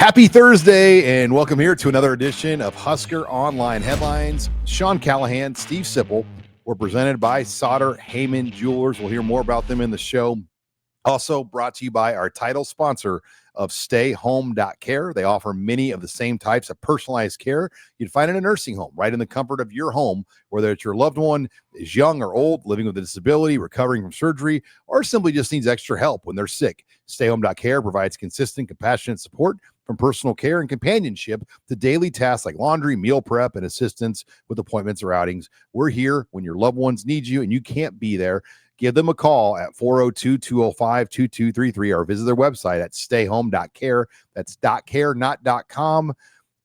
Happy Thursday, and welcome here to another edition of Husker Online Headlines. Sean Callahan, Steve Sipple. We're presented by Sartor Hamann Jewelers. We'll hear more about them in the show. Also brought to you by our title sponsor of StayHome.Care. They offer many of the same types of personalized care you'd find in a nursing home, right in the comfort of your home, whether it's your loved one is young or old, living with a disability, recovering from surgery, or simply just needs extra help when they're sick. StayHome.Care provides consistent, compassionate support from personal care and companionship to daily tasks like laundry, meal prep, and assistance with appointments or outings. We're here when your loved ones need you and you can't be there. Give them a call at 402-205-2233 or visit their website at StayHome.Care. That's .care, not .com.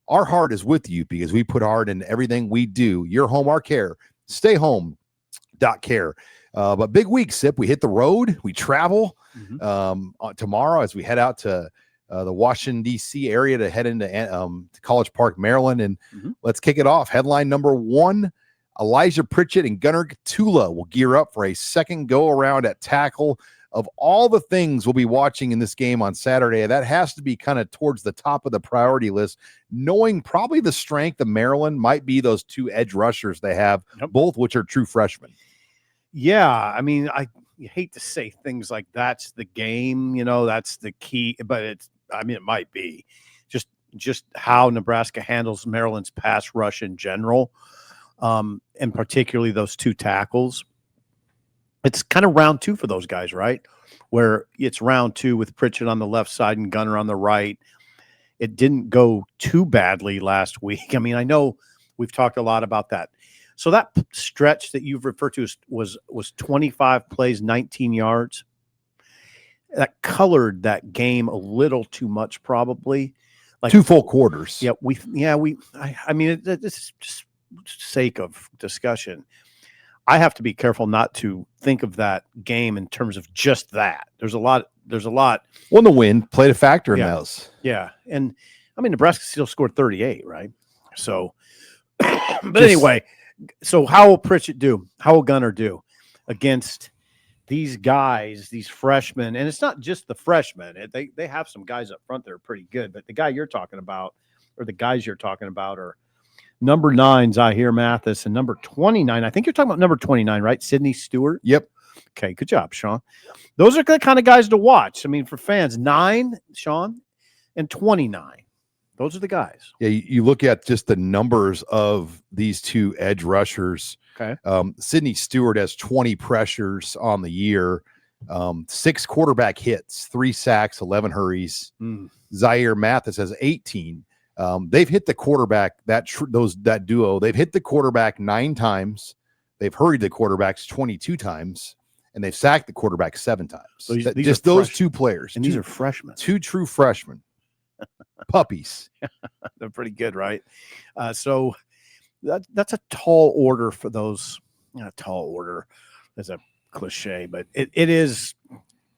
Our heart is with you because we put heart in everything we do. Your home, our care. StayHome.Care. But big week, Sip. We hit the road. We travel tomorrow as we head out to the Washington, D.C. area to head into College Park, Maryland. And let's kick it off. Headline number one. Elijah Pritchett and Gunnar Gottula will gear up for a second go-around at tackle. Of all the things we'll be watching in this game on Saturday, that has to be kind of towards the top of the priority list, knowing probably the strength of Maryland might be those two edge rushers they have, both which are true freshmen. Yeah, I mean, you hate to say things like that's the game, that's the key, but it might be just how Nebraska handles Maryland's pass rush in general. And particularly those two tackles. It's kind of round two for those guys, right? Where it's round two with Pritchett on the left side and Gunnar on the right. It didn't go too badly last week. I mean, I know we've talked a lot about that. So that stretch that you've referred to was 25 plays, 19 yards. That colored that game a little too much, probably. Like 2 full quarters. Yeah, it's just sake of discussion, I have to be careful not to think of that game in terms of just that. There's a lot. Well, the wind played a factor in those. Yeah. And I mean, Nebraska still scored 38, right? So, but anyway, so how will Pritchett do? How will Gunnar do against these guys, these freshmen? And it's not just the freshmen. They have some guys up front that are pretty good, but the guys you're talking about are number 9, Zahir Mathis, and number 29. I think you're talking about number 29, right? Sidney Stewart. Yep. Okay, good job, Sean. Those are the kind of guys to watch. I mean, for fans, 9, Sean, and 29. Those are the guys. Yeah, you look at just the numbers of these two edge rushers. Okay. Sidney Stewart has 20 pressures on the year, 6 quarterback hits, 3 sacks, 11 hurries. Zahir Mathis has 18. They've hit the quarterback, that duo. They've hit the quarterback 9 times. They've hurried the quarterbacks 22 times, and they've sacked the quarterback 7 times. So these those 2 players. And these are freshmen. 2 true freshmen. Puppies. They're pretty good, right? So that's a tall order for those. Tall order is a cliche, but it is.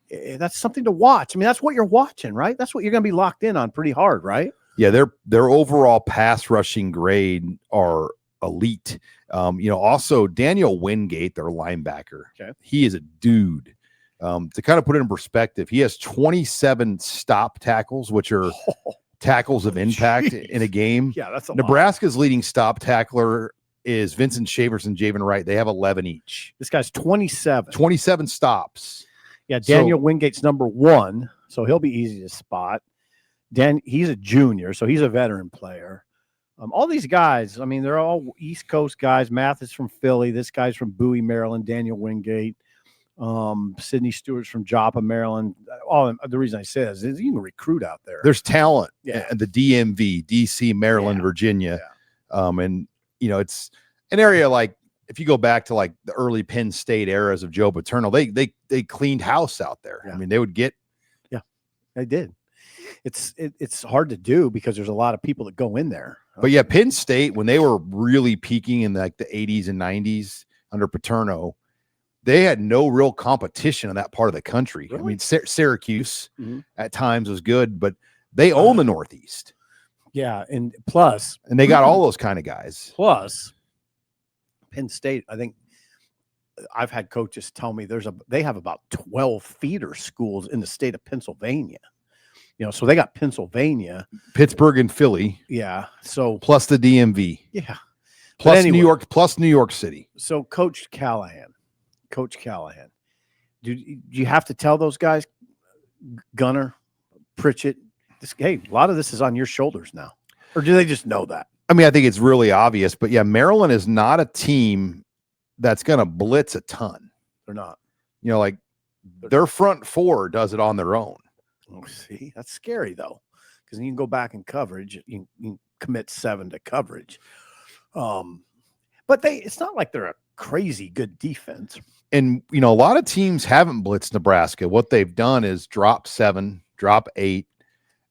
That's something to watch. I mean, that's what you're watching, right? That's what you're going to be locked in on pretty hard, right? Yeah, their overall pass rushing grade are elite. Also Daniel Wingate, their linebacker. Okay. He is a dude. To kind of put it in perspective, he has 27 stop tackles, which are tackles of impact in a game. Yeah, that's a lot. Nebraska's leading stop tackler is Vincent Shavers and Javen Wright. They have 11 each. This guy's 27. 27 stops. Yeah, Daniel Wingate's number 1, so he'll be easy to spot. He's a junior, so he's a veteran player. All these guys, I mean, they're all East Coast guys. Mathis from Philly. This guy's from Bowie, Maryland. Daniel Wingate. Sidney Stewart's from Joppa, Maryland. The reason I say this is you can recruit out there. There's talent in the DMV, DC, Maryland, Virginia. Yeah. And it's an area like, if you go back to like the early Penn State eras of Joe Paterno, they cleaned house out there. Yeah. I mean, they would get. Yeah, they did. It's hard to do because there's a lot of people that go in there. But yeah, Penn State, when they were really peaking in like the 80s and 90s under Paterno, they had no real competition in that part of the country. Really? I mean, Syracuse at times was good, but they own the Northeast. Yeah, and they got all those kind of guys. Plus, Penn State, I think I've had coaches tell me they have about 12 feeder schools in the state of Pennsylvania. So they got Pennsylvania, Pittsburgh, and Philly. Yeah. So plus the DMV. Yeah. Plus anyway, New York, plus New York City. So Coach Callahan, do you have to tell those guys, Gunner, Pritchett, hey, a lot of this is on your shoulders now? Or do they just know that? I mean, I think it's really obvious, but yeah, Maryland is not a team that's going to blitz a ton. They're not. Like their front four does it on their own. Oh, see, that's scary though, because you can go back in coverage. You can commit 7 to coverage. But it's not like they're a crazy good defense. And, a lot of teams haven't blitzed Nebraska. What they've done is drop 7, drop 8,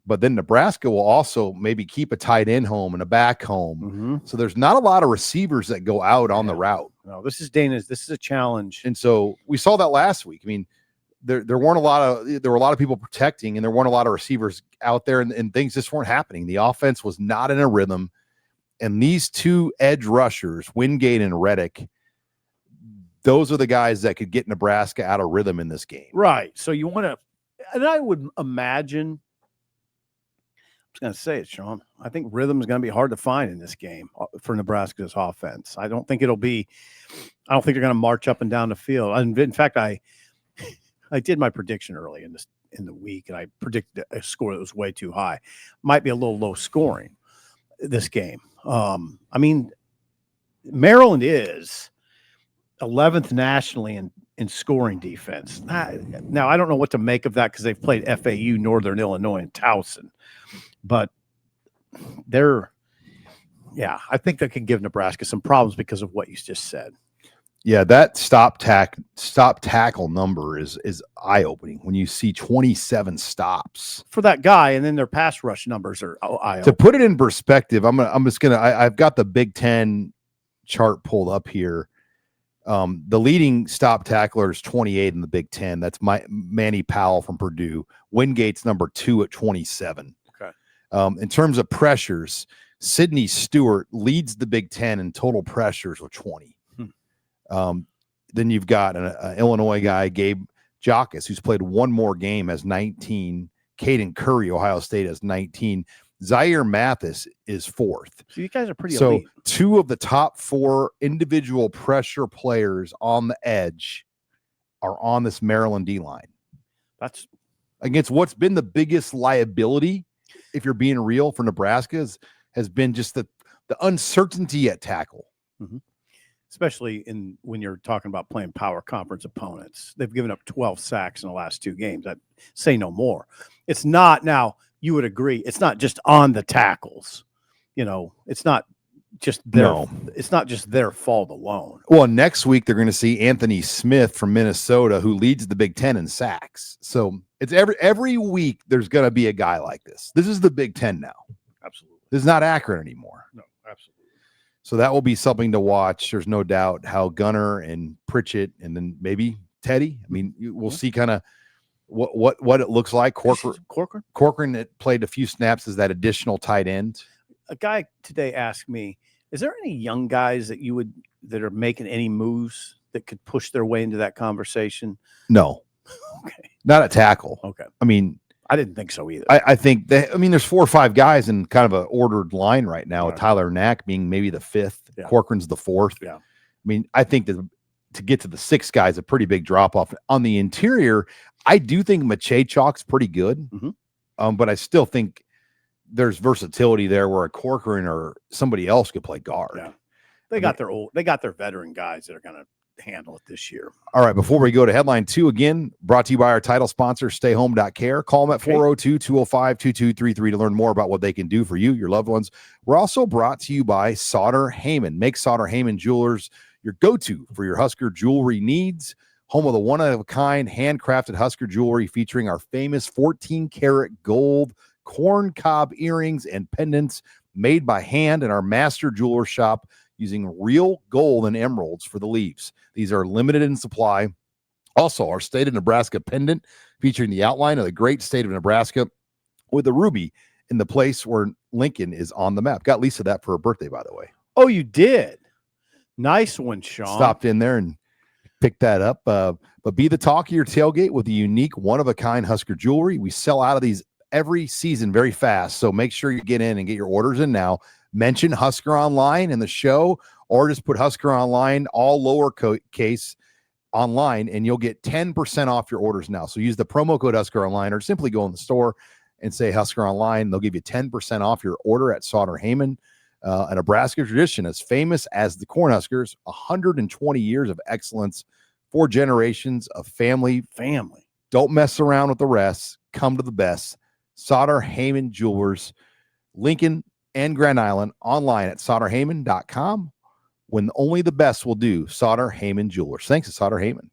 but then Nebraska will also maybe keep a tight end home and a back home. Mm-hmm. So there's not a lot of receivers that go out on the route. No, this is a challenge. And so we saw that last week. I mean, there were a lot of people protecting, and there weren't a lot of receivers out there, and things just weren't happening. The offense was not in a rhythm. And these 2 edge rushers, Wingate and Reddick, those are the guys that could get Nebraska out of rhythm in this game. Right. So you want to, and I would imagine, I was going to say it, Sean, I think rhythm is going to be hard to find in this game for Nebraska's offense. I don't think they're going to march up and down the field. And in fact, I did my prediction early in the week, and I predicted a score that was way too high. Might be a little low scoring this game. I mean, Maryland is 11th nationally in scoring defense. Now, I don't know what to make of that because they've played FAU, Northern Illinois, and Towson. But I think that can give Nebraska some problems because of what you just said. Yeah, that stop tackle number is eye-opening when you see 27 stops for that guy, and then their pass rush numbers are eye-opening. To put it in perspective, I've got the Big Ten chart pulled up here. The leading stop tackler is 28 in the Big Ten. That's Manny Powell from Purdue. Wingate's number 2 at 27. Okay. In terms of pressures, Sidney Stewart leads the Big Ten in total pressures with 20. Then you've got an Illinois guy, Gabe Jacques, who's played one more game, has 19. Caden Curry, Ohio State, has 19. Zaire Mathis is 4th. So you guys are pretty elite. 2 of the top 4 individual pressure players on the edge are on this Maryland D-line. That's against what's been the biggest liability, if you're being real, for Nebraska has been just the uncertainty at tackle. Mm-hmm. Especially when you're talking about playing power conference opponents. They've given up 12 sacks in the last 2 games. I'd say no more. It's not, now you would agree, it's not just on the tackles. It's not just their fault alone. Well, next week they're going to see Anthony Smith from Minnesota, who leads the Big Ten in sacks. So it's every week there's going to be a guy like this. This is the Big Ten now. Absolutely. This is not Akron anymore. No, absolutely. So that will be something to watch. There's no doubt how Gunner and Pritchett and then maybe Teddy. I mean, we'll see kind of what it looks like. Corcoran that played a few snaps as that additional tight end. A guy today asked me, is there any young guys that are making any moves that could push their way into that conversation? No. Okay. Not a tackle. Okay. I mean, I didn't think so either. I think there's 4 or 5 guys in kind of an ordered line right now, with Tyler Knack being maybe the 5th, Corcoran's the 4th. Yeah. I mean, I think that to get to the 6th guy is a pretty big drop off. On the interior, I do think Machachok's pretty good. Mm-hmm. But I still think there's versatility there where a Corcoran or somebody else could play guard. Yeah. They got their veteran guys that are going to handle it this year. All right, before we go to headline 2, again, brought to you by our title sponsor, StayHome.Care. Call them at 402-205-2233 to learn more about what they can do for you, your loved ones. We're also brought to you by Sartor Hamann. Make Sartor Hamann Jewelers your go-to for your Husker jewelry needs. Home of the one-of-a-kind handcrafted Husker jewelry featuring our famous 14-karat gold corn cob earrings and pendants made by hand in our master jeweler shop, using real gold and emeralds for the leaves. These are limited in supply. Also, our state of Nebraska pendant featuring the outline of the great state of Nebraska with a ruby in the place where Lincoln is on the map. Got Lisa that for her birthday, by the way. Oh, you did? Nice one, Sean. Stopped in there and picked that up. But be the talk of your tailgate with the unique one-of-a-kind Husker jewelry. We sell out of these every season very fast. So make sure you get in and get your orders in now. Mention Husker Online in the show, or just put Husker Online, all lowercase online, and you'll get 10% off your orders now. So use the promo code Husker Online, or simply go in the store and say Husker Online. They'll give you 10% off your order at Sartor Hamann. A Nebraska tradition as famous as the Cornhuskers, 120 years of excellence, 4 generations of family. Don't mess around with the rest. Come to the best. Sartor Hamann Jewelers, Lincoln and Grand Island, online at SartorHamann.com. When only the best will do, Sartor Hamann Jewelers. Thanks to Sartor Hamann.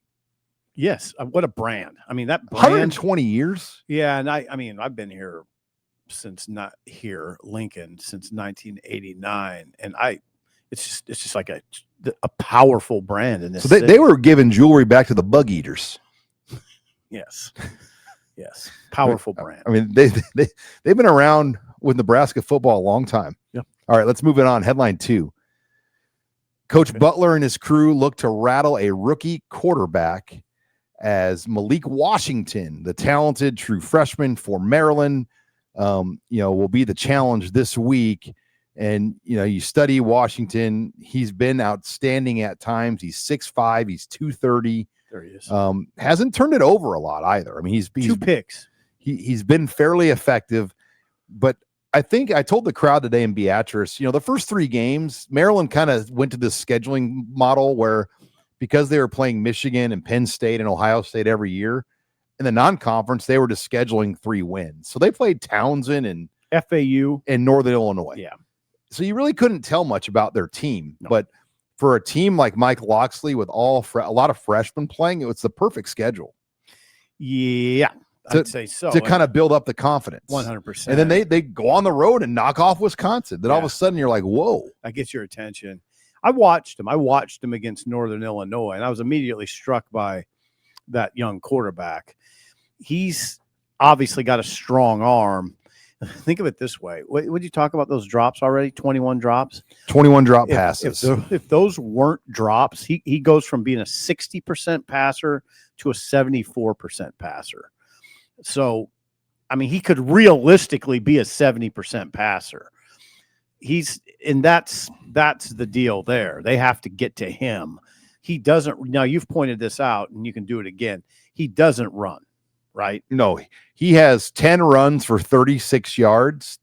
Yes, what a brand. I mean, that brand, 120 years. Yeah, and I mean, I've been here since Lincoln since 1989, and it's just like a powerful brand in this. So they were giving jewelry back to the bug eaters. Yes, powerful brand. I mean, they've been around with Nebraska football a long time. Yeah. All right, let's move it on. Headline 2. Coach Butler and his crew look to rattle a rookie quarterback as Malik Washington, the talented true freshman for Maryland, will be the challenge this week. And, you study Washington. He's been outstanding at times. He's 6'5", he's 230. There he is. Hasn't turned it over a lot either. I mean, he's 2 picks. He's been fairly effective, but I think I told the crowd today in Beatrice, the first 3 games, Maryland kind of went to this scheduling model where, because they were playing Michigan and Penn State and Ohio State every year, in the non-conference, they were just scheduling 3 wins. So they played Townsend and FAU and Northern Illinois. Yeah. So you really couldn't tell much about their team. No. But for a team like Mike Loxley with a lot of freshmen playing, it was the perfect schedule. Yeah, I'd say so. To kind of build up the confidence. 100%. And then they go on the road and knock off Wisconsin. Then all of a sudden you're like, whoa. That gets your attention. I watched him against Northern Illinois, and I was immediately struck by that young quarterback. He's obviously got a strong arm. Think of it this way. Would you talk about those drops already? 21 drops? 21 drop passes. If those weren't drops, he goes from being a 60% passer to a 74% passer. So, I mean, he could realistically be a 70% passer. That's the deal there. They have to get to him. He doesn't. Now, you've pointed this out, and you can do it again. He doesn't run, right? No, he has 10 runs for 36 yards,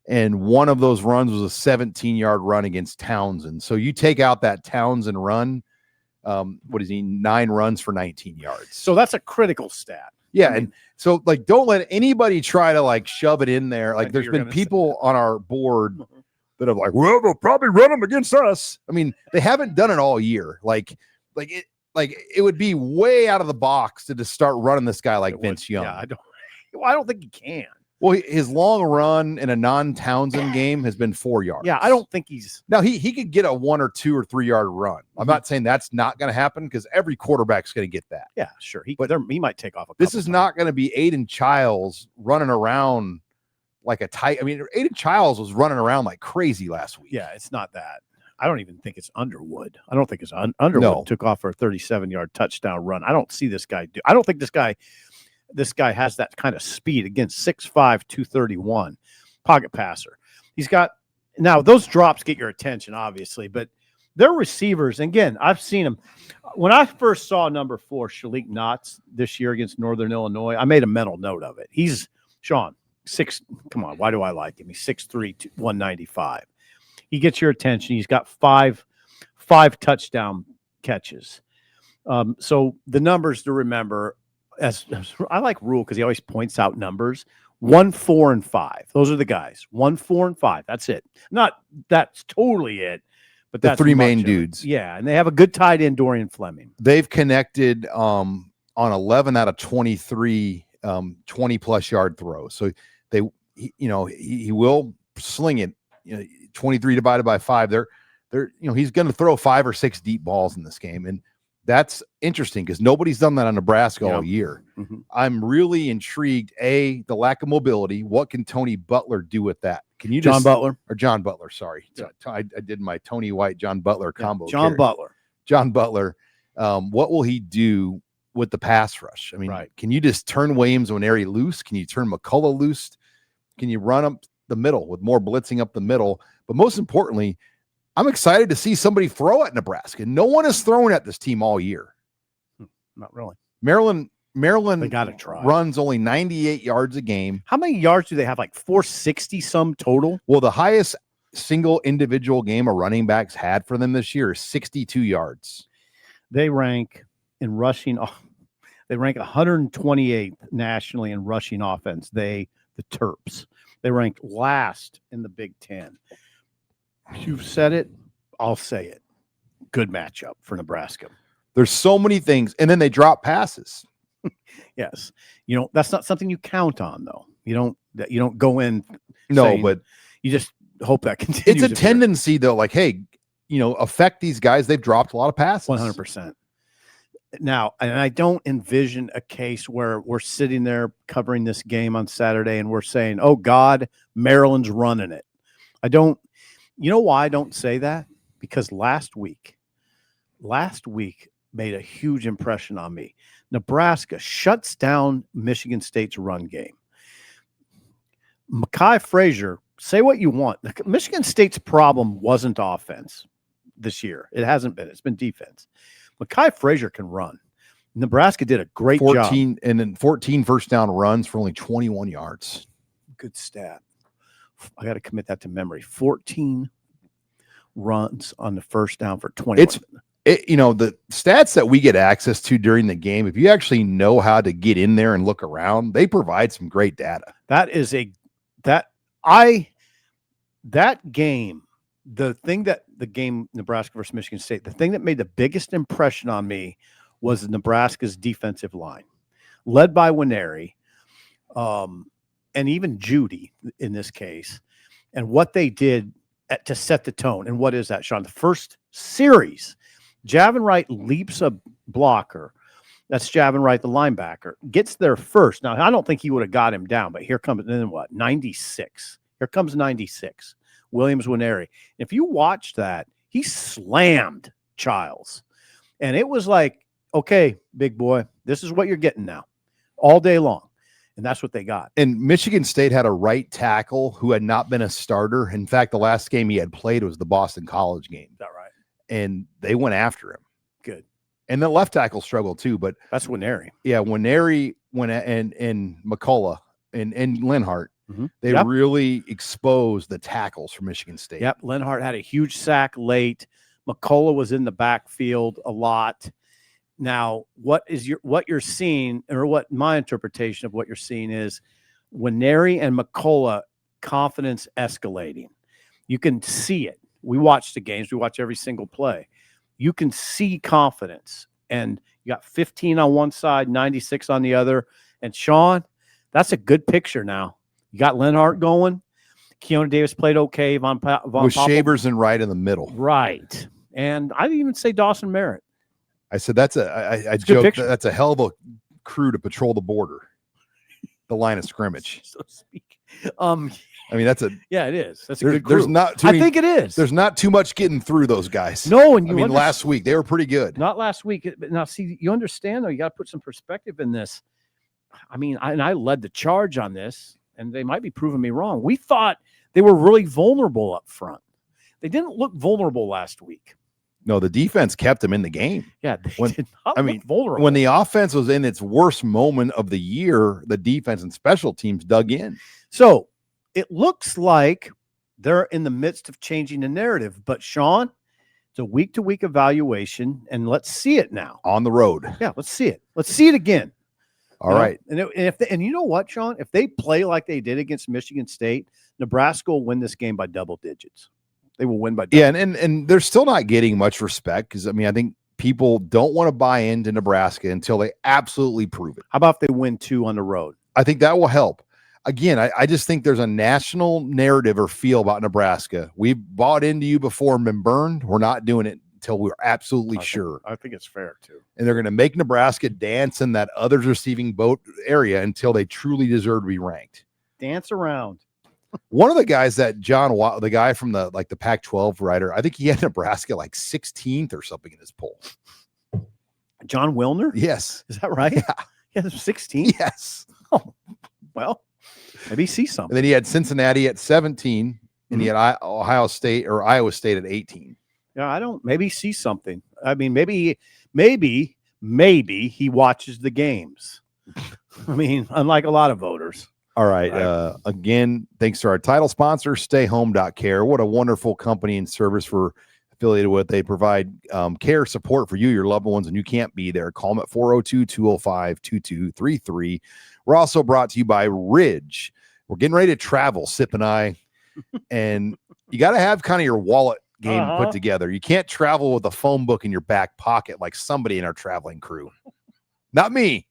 and one of those runs was a 17-yard run against Townsend. So you take out that Townsend run, what is he, 9 runs for 19 yards. So that's a critical stat. Yeah, and so, don't let anybody try to, shove it in there. There's been people on our board that have well, they'll probably run them against us. I mean, they haven't done it all year. It would be way out of the box to just start running this guy like Vince Young. Yeah, I don't think he can. Well, his long run in a non-Townsend game has been 4 yards. Yeah, I don't think he's. Now, he could get a 1 or 2 or 3 yard run. I'm not saying that's not going to happen, because every quarterback's going to get that. Yeah, sure. He might take off a couple. This is not going to be Aiden Childs running around like a tight. I mean, Aiden Childs was running around like crazy last week. Yeah, it's not that. I don't even think it's Underwood. I don't think it's Underwood took off for a 37-yard touchdown run. I don't see this guy do. I don't think this guy has that kind of speed against 6'5", 231 pocket passer. He's got, now those drops get your attention, obviously, but their receivers, and again, I've seen them. When I first saw number 4, Shalik Knotts, this year against Northern Illinois, I made a mental note of it. He's, Sean, 6, come on, why do I like him? He's 6'3", 195. He gets your attention. He's got five touchdown catches. So the numbers to remember, as I like Rule because he always points out numbers. 1, 4, and 5. Those are the guys. 1, 4, and 5. That's it. That's totally it. But the that's 3 main dudes. Yeah, and they have a good tight end, Dorian Fleming. They've connected on 11 out of 23 20-plus yard throws. So he will sling it. 23 divided by 5. He's going to throw 5 or 6 deep balls in this game, and that's interesting because nobody's done that on Nebraska all year. Mm-hmm. I'm really intrigued. The lack of mobility. What can Tony Butler do with that? Can you John Butler? Sorry, yeah. I did my Tony White John Butler combo. John Butler. What will he do with the pass rush? I mean, Can you just turn Williams Nwaneri loose? Can you turn McCullough loose? Can you run up the middle with more blitzing up the middle? But most importantly, I'm excited to see somebody throw at Nebraska. No one has thrown at this team all year. Not really. Maryland They got to try. runs only 98 yards a game. How many yards do they have? Like 460 some total? Well, the highest single individual game a running back's had for them this year is 62 yards. They rank in rushing. They rank 128th nationally in rushing offense. The Terps. They rank last in the Big Ten. You've said it. I'll say it. Good matchup for Nebraska. There's so many things. And then they drop passes. Yes. That's not something you count on, though. You don't go in. No, but you just hope that continues. It's a tendency, though, like, hey, affect these guys. They've dropped a lot of passes. 100%. Now, and I don't envision a case where we're sitting there covering this game on Saturday and we're saying, oh, God, Maryland's running it. I don't. You know why I don't say that? Because last week made a huge impression on me. Nebraska shuts down Michigan State's run game. Mekhi Frazier, say what you want. Michigan State's problem wasn't offense this year. It hasn't been. It's been defense. Mekhi Frazier can run. Nebraska did a great job. 14 first down runs for only 21 yards. Good stat. I got to commit that to memory. 14 runs on the first down for 21. The stats that we get access to during the game, if you actually know how to get in there and look around, they provide some great data. That game, the game Nebraska versus Michigan State, the thing that made the biggest impression on me was Nebraska's defensive line, led by Winery, and even Judy in this case, and what they did to set the tone. And what is that, Sean? The first series, Javin Wright leaps a blocker. That's Javin Wright, the linebacker, gets there first. Now, I don't think he would have got him down, but here comes, then what, 96. Here comes 96, Williams Winery. If you watch that, he slammed Childs. And it was like, okay, big boy, this is what you're getting now all day long. And that's what they got. And Michigan State had a right tackle who had not been a starter. In fact, the last game he had played was the Boston College game. Is that right? And they went after him. Good. And the left tackle struggled too, but that's Winery. Yeah, Winery and McCullough and Lenhart, they really exposed the tackles for Michigan State. Yep, Lenhart had a huge sack late. McCullough was in the backfield a lot. Now, what you're seeing, or what my interpretation of what you're seeing is, Winery and McCullough confidence escalating. You can see it. We watch the games. We watch every single play. You can see confidence. And you got 15 on one side, 96 on the other. And Sean, that's a good picture now. You got Lenhart going. Keona Davis played okay. With Shavers and Wright in the middle. Right. And I didn't even say Dawson Merritt. I said I joked that's a hell of a crew to patrol the border, the line of scrimmage. So to speak. I mean, it is. That's a good crew. I think it is. There's not too much getting through those guys. No, and last week they were pretty good. Not last week. Now, see, you understand though. You got to put some perspective in this. I mean, I led the charge on this, and they might be proving me wrong. We thought they were really vulnerable up front. They didn't look vulnerable last week. No, the defense kept them in the game. Yeah, they did not look vulnerable. When the offense was in its worst moment of the year, the defense and special teams dug in. So it looks like they're in the midst of changing the narrative. But, Sean, it's a week-to-week evaluation, and let's see it now. On the road. Yeah, let's see it. Let's see it again. All right. And you know what, Sean? If they play like they did against Michigan State, Nebraska will win this game by double digits. They will win by double. Yeah, and they're still not getting much respect because, I think people don't want to buy into Nebraska until they absolutely prove it. How about if they win 2 on the road? I think that will help. Again, I just think there's a national narrative or feel about Nebraska. We've bought into you before and been burned. We're not doing it until we're absolutely sure. I think it's fair, too. And they're going to make Nebraska dance in that others receiving boat area until they truly deserve to be ranked. Dance around. One of the guys that the guy from the Pac-12 writer, I think he had Nebraska like 16th or something in his poll. John Wilner? Yes. Is that right? Yeah. Yeah, 16th? Yes. Oh, well. Maybe see something. And then he had Cincinnati at 17, and he had Iowa State at 18. Yeah, maybe see something. I mean, maybe he watches the games. I mean, unlike a lot of voters. All right. Again, thanks to our title sponsor, StayHome.Care. What a wonderful company and service we're affiliated with. They provide care support for you, your loved ones, and you can't be there. Call them at 402-205-2233. We're also brought to you by Ridge. We're getting ready to travel, Sip and I, and you got to have kind of your wallet game put together. You can't travel with a phone book in your back pocket like somebody in our traveling crew. Not me.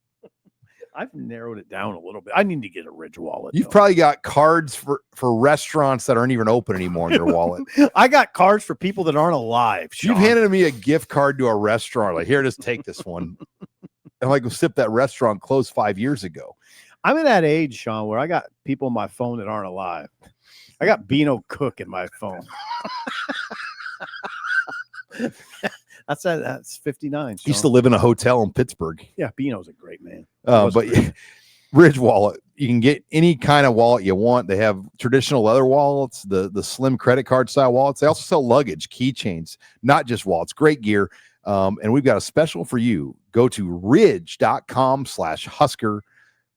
I've narrowed it down a little bit. I need to get a Ridge wallet. You've probably got cards for restaurants that aren't even open anymore in your wallet. I got cards for people that aren't alive. Sean. You've handed me a gift card to a restaurant. Like, here, just take this one. And like, Sip, that restaurant closed 5 years ago. I'm in that age, Sean, where I got people on my phone that aren't alive. I got Beano Cook in my phone. That's 59. He used to live in a hotel in Pittsburgh. Yeah, Beano's a great man. But Ridge wallet, you can get any kind of wallet you want. They have traditional leather wallets, the slim credit card style wallets. They also sell luggage, keychains, not just wallets. Great gear. And we've got a special for you. Go to ridge.com/Husker.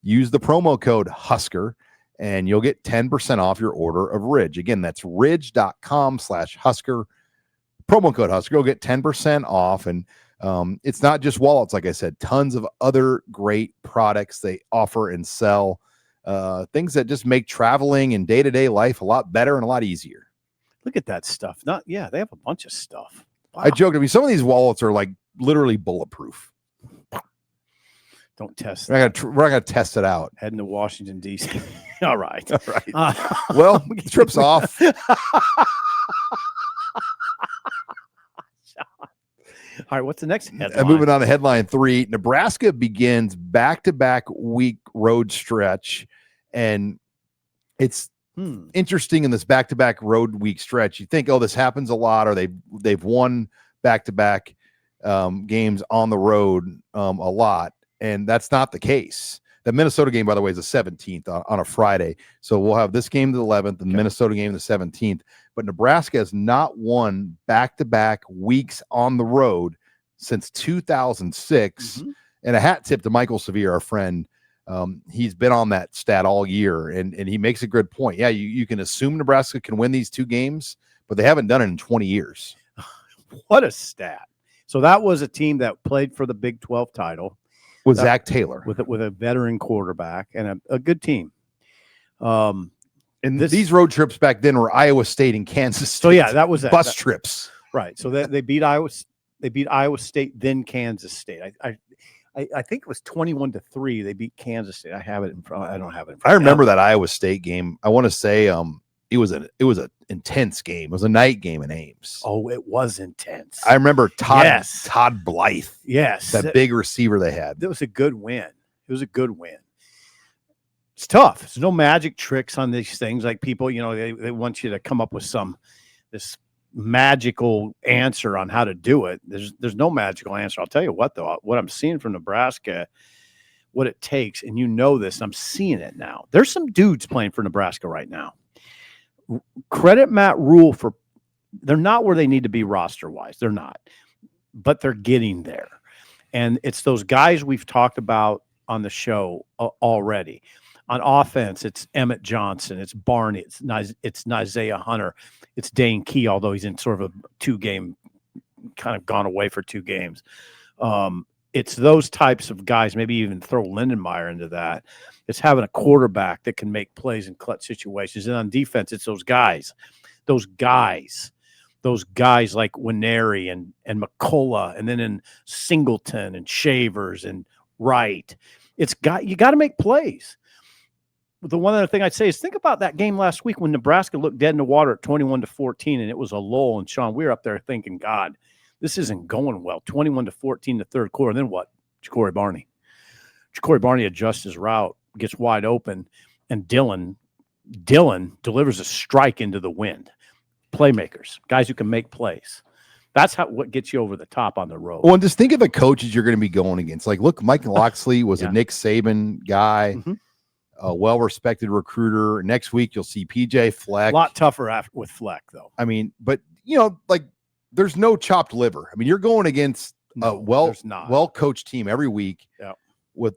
Use the promo code Husker, and you'll get 10% off your order of Ridge. Again, that's ridge.com/Husker. Promo code Husker. You'll get 10% off. And it's not just wallets, like I said, tons of other great products they offer and sell. Things that just make traveling and day-to-day life a lot better and a lot easier. Look at that stuff. They have a bunch of stuff. Wow. I joked. I mean, some of these wallets are like literally bulletproof. Don't test. We're not gonna test it out. Heading to Washington D.C. All right. Well, the trip's off. All right, what's the next headline? Moving on to headline 3, Nebraska begins back-to-back week road stretch, and it's interesting in this back-to-back road week stretch. You think, oh, this happens a lot, or they've won back-to-back games on the road a lot, and that's not the case. The Minnesota game, by the way, is the 17th on a Friday. So we'll have this game the 11th and the Minnesota game the 17th. But Nebraska has not won back-to-back weeks on the road since 2006. And a hat tip to Michael Sevier, our friend. He's been on that stat all year, and he makes a good point. Yeah, you can assume Nebraska can win these 2 games, but they haven't done it in 20 years. What a stat. So that was a team that played for the Big 12 title. With Zach Taylor. With a veteran quarterback and a good team. And these road trips back then were Iowa State and Kansas State. So yeah, that was bus trips. Right. So they beat Iowa State, then Kansas State. I think it was 21-3. They beat Kansas State. I have it in front. I don't have it in front. I remember that Iowa State game. I want to say it was an intense game. It was a night game in Ames. Oh, it was intense. I remember Todd Blythe. Yes. That big receiver they had. It was a good win. It's tough. There's no magic tricks on these things. Like people, they want you to come up with this magical answer on how to do it. There's no magical answer. I'll tell you what, though, what I'm seeing from Nebraska, what it takes, and this, I'm seeing it now. There's some dudes playing for Nebraska right now. Credit Matt Rule they're not where they need to be roster-wise. They're not. But they're getting there. And it's those guys we've talked about on the show already. On offense, it's Emmett Johnson, it's Barney, it's Isaiah Hunter, it's Dane Key, although he's in sort of a 2-game, kind of gone away for 2 games. It's those types of guys, maybe even throw Lindenmeyer into that. It's having a quarterback that can make plays in clutch situations. And on defense, it's those guys like Winery and McCullough, and then in Singleton and Shavers and Wright. You got to make plays. The one other thing I'd say is think about that game last week when Nebraska looked dead in the water at 21-14, and it was a lull. And Sean, we were up there thinking, God, this isn't going well. 21-14 the third quarter. And then what? Ja'Cory Barney adjusts his route, gets wide open, and Dylan delivers a strike into the wind. Playmakers, guys who can make plays. That's what gets you over the top on the road. Well, and just think of the coaches you're going to be going against. Like, look, Mike Loxley was a Nick Saban guy. a well-respected recruiter. Next week, you'll see PJ Fleck. A lot tougher with Fleck, though. I mean, but, like, there's no chopped liver. I mean, you're going against a well-coached team every week with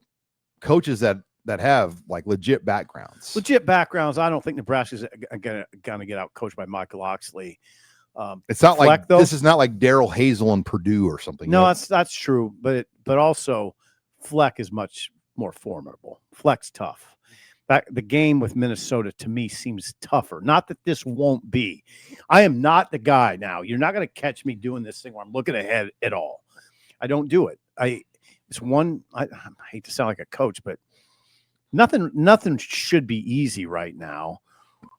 coaches that have, like, legit backgrounds. I don't think Nebraska's going to get out coached by Michael Oxley. It's not Fleck, like though, this is not like Daryl Hazel and Purdue or something. No, that's true. But also Fleck is much more formidable. Fleck's tough. The game with Minnesota to me seems tougher. Not that this won't be. I am not the guy now. You're not going to catch me doing this thing where I'm looking ahead at all. I don't do it. I hate to sound like a coach, but nothing should be easy right now.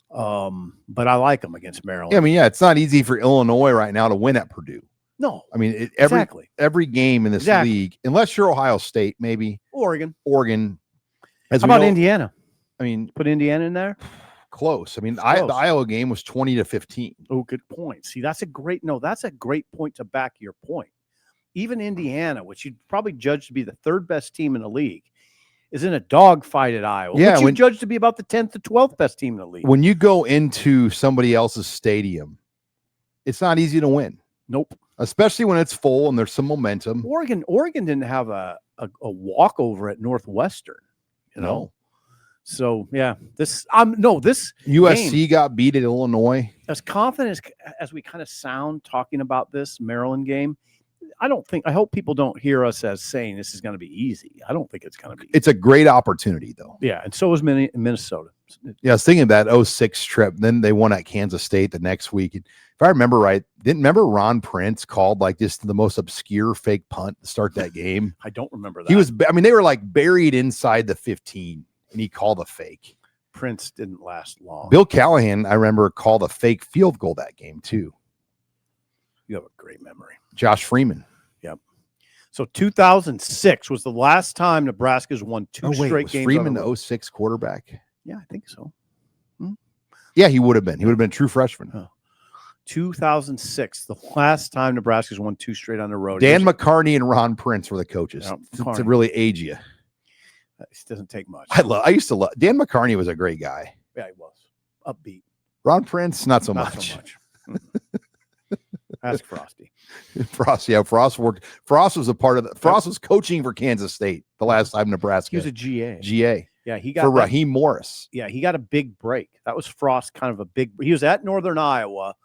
But I like them against Maryland. Yeah, I mean, it's not easy for Illinois right now to win at Purdue. No, I mean, every game in this league, unless you're Ohio State, maybe Oregon. How about Indiana? I mean, put Indiana in there. Close. I mean, the Iowa game was 20-15. Oh, good point. See, that's a great point to back your point. Even Indiana, which you'd probably judge to be the third best team in the league, is in a dogfight at Iowa, which you judge to be about the 10th to 12th best team in the league. When you go into somebody else's stadium, it's not easy to win. Nope. Especially when it's full and there's some momentum. Oregon didn't have a walkover at Northwestern, No. So yeah, this USC game, got beat at Illinois. As confident as we kind of sound talking about this Maryland game, I hope people don't hear us as saying this is going to be easy. I don't think it's going to be. It's a great opportunity, though. Yeah, and so is Minnesota. Yeah, I was thinking of that 06 trip. Then they won at Kansas State the next week. If I remember right, remember Ron Prince called like just the most obscure fake punt to start that game? I don't remember that. They were like buried inside the 15, and he called a fake. Prince didn't last long. Bill Callahan, I remember, called a fake field goal that game, too. You have a great memory. Josh Freeman. Yep. So 2006 was the last time Nebraska's won two straight games. Freeman the 06 quarterback? Yeah, I think so. Yeah, he would have been. He would have been a true freshman. Oh. 2006, the last time Nebraska's won two straight on the road. Dan McCarney and Ron Prince were the coaches to really age you. It doesn't take much. I used to love Dan McCarney. Was a great guy. Yeah, he was upbeat. Ron Prince, not so much. Ask Frosty. Frost was a part of Frost was coaching for Kansas State the last time Nebraska. He was a GA. Yeah, he got for Raheem Morris. Yeah, he got a big break. That was Frost, kind of a big. He was at Northern Iowa.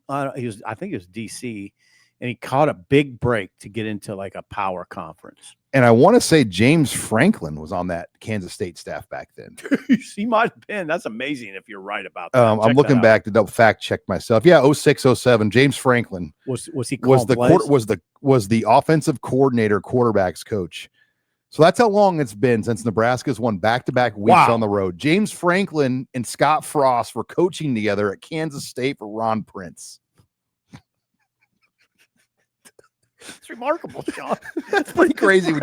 I think it was DC, and he caught a big break to get into like a power conference. And I want to say James Franklin was on that Kansas State staff back then. He might have been. That's amazing if you're right about that. I'm looking back to double fact check myself. Yeah, 06, 07. James Franklin was he was the offensive coordinator, quarterbacks coach. So that's how long it's been since Nebraska's won back-to-back weeks on the road. James Franklin and Scott Frost were coaching together at Kansas State for Ron Prince. It's remarkable, Sean. That's pretty crazy.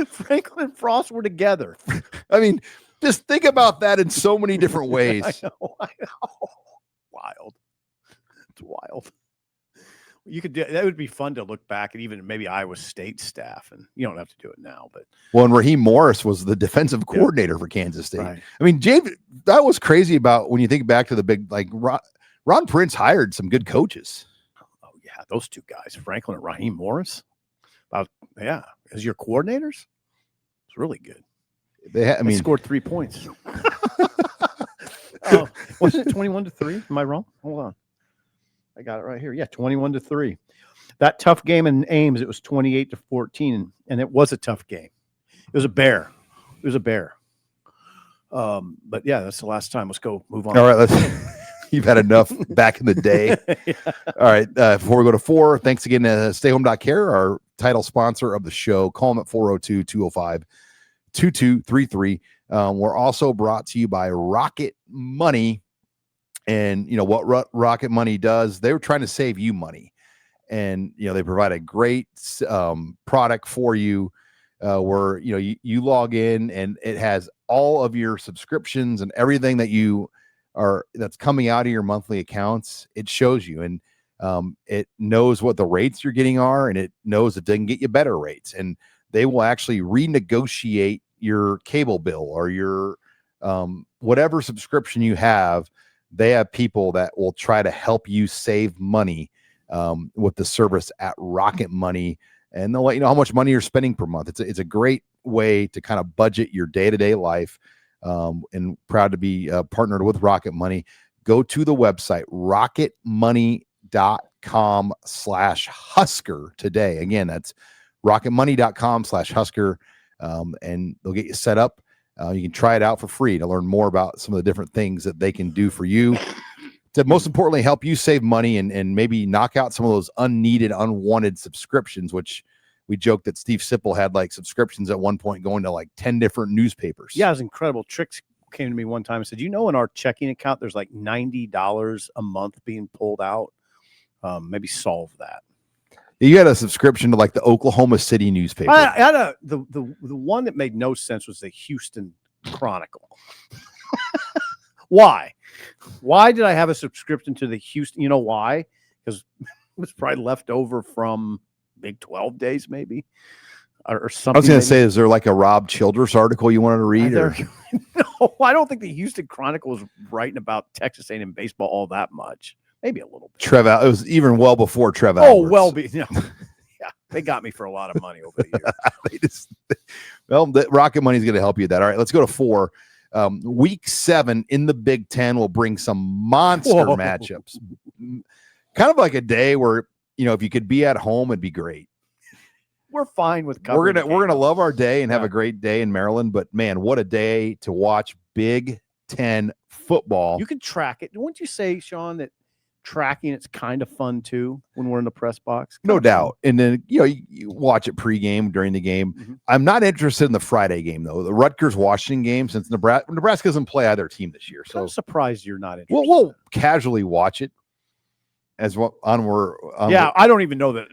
Franklin and Frost were together. I mean, just think about that in so many different ways. I know. Wild. It's wild. You could do that. Would be fun to look back at even maybe Iowa State staff, and you don't have to do it now. But and Raheem Morris was the defensive coordinator for Kansas State. Right. I mean, James, that was crazy about when you think back to the big Ron Prince hired some good coaches. Yeah, those two guys, Franklin and Raheem Morris, as your coordinators, it's really good. They scored 3 points. Wasn't it 21-3? Am I wrong? Hold on, I got it right here. Yeah, 21-3. That tough game in Ames, it was 28-14, and it was a tough game. It was a bear. But yeah, that's the last time. Let's go move on. All right, you've had enough back in the day. Yeah. All right. Before we go to 4, thanks again to StayHome.Care, our title sponsor of the show. Call them at 402-205-2233. We're also brought to you by Rocket Money. And you know what Rocket Money does? They were trying to save you money. And they provide a great product for you where you log in and it has all of your subscriptions and everything that that's coming out of your monthly accounts. It shows you, and it knows what the rates you're getting are, and it knows that they can get you better rates, and they will actually renegotiate your cable bill or your whatever subscription you have. They have people that will try to help you save money with the service at Rocket Money, and they'll let you know how much money you're spending per month. It's a great way to kind of budget your day-to-day life, and proud to be partnered with Rocket Money. Go to the website, rocketmoney.com/Husker today. Again, that's rocketmoney.com/Husker, and they'll get you set up. You can try it out for free to learn more about some of the different things that they can do for you to, most importantly, help you save money and maybe knock out some of those unneeded, unwanted subscriptions, which we joked that Steve Sipple had like subscriptions at one point going to like 10 different newspapers. Yeah, it was incredible. Trix came to me one time and said, in our checking account, there's like $90 a month being pulled out. Maybe solve that. You had a subscription to like the Oklahoma City newspaper. I had the one that made no sense was the Houston Chronicle. Why? Why did I have a subscription to the Houston? You know why? Because it was probably left over from Big 12 days, maybe, or something. I was going to say, is there like a Rob Childress article you wanted to read? No, I don't think the Houston Chronicle was writing about Texas A&M baseball all that much. Maybe a little bit. It was even well before Trev Alberts. Yeah, they got me for a lot of money over the years. The Rocket Money is going to help you with that. All right, let's go to 4. Week 7 in the Big Ten will bring some monster matchups. Kind of like a day where, if you could be at home, it'd be great. We're fine with covering. We're gonna love our day and have a great day in Maryland. But man, what a day to watch Big Ten football. You can track it. Wouldn't you say, Sean, that tracking it's kind of fun too when we're in the press box? No doubt. And then you watch it pregame, during the game. Mm-hmm. I'm not interested in the Friday game though. The Rutgers-Washington game, since Nebraska doesn't play either team this year. So I'm surprised you're not interested. We'll casually watch it as well. I don't even know that.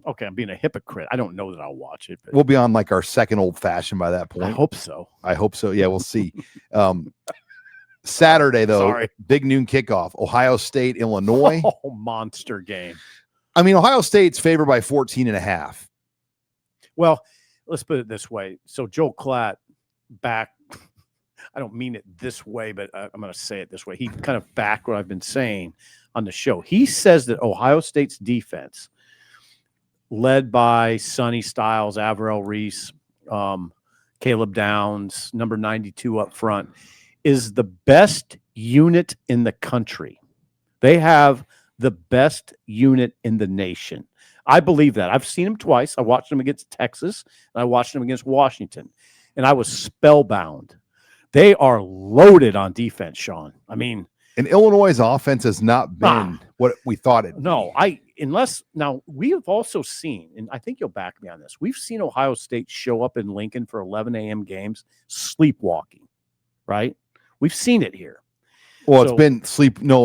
Okay, I'm being a hypocrite. I don't know that I'll watch it. But we'll be on like our second old fashioned by that point. I hope so. Yeah, we'll see. Saturday, though, big noon kickoff, Ohio State, Illinois. Oh, monster game. I mean, Ohio State's favored by 14.5. Well, let's put it this way. So Joe Klatt back, I don't mean it this way, but I'm going to say it this way. He kind of backed what I've been saying on the show. He says that Ohio State's defense, led by Sonny Styles, Averell Reese, Caleb Downs, number 92 up front, is the best unit in the country. They have the best unit in the nation. I believe that. I've seen them twice. I watched them against Texas, and I watched them against Washington, and I was spellbound. They are loaded on defense, Sean. I mean, and Illinois' offense has not been what we thought it. No, now we have also seen, and I think you'll back me on this. We've seen Ohio State show up in Lincoln for 11 a.m. games, sleepwalking, right? We've seen it here. Well, it's been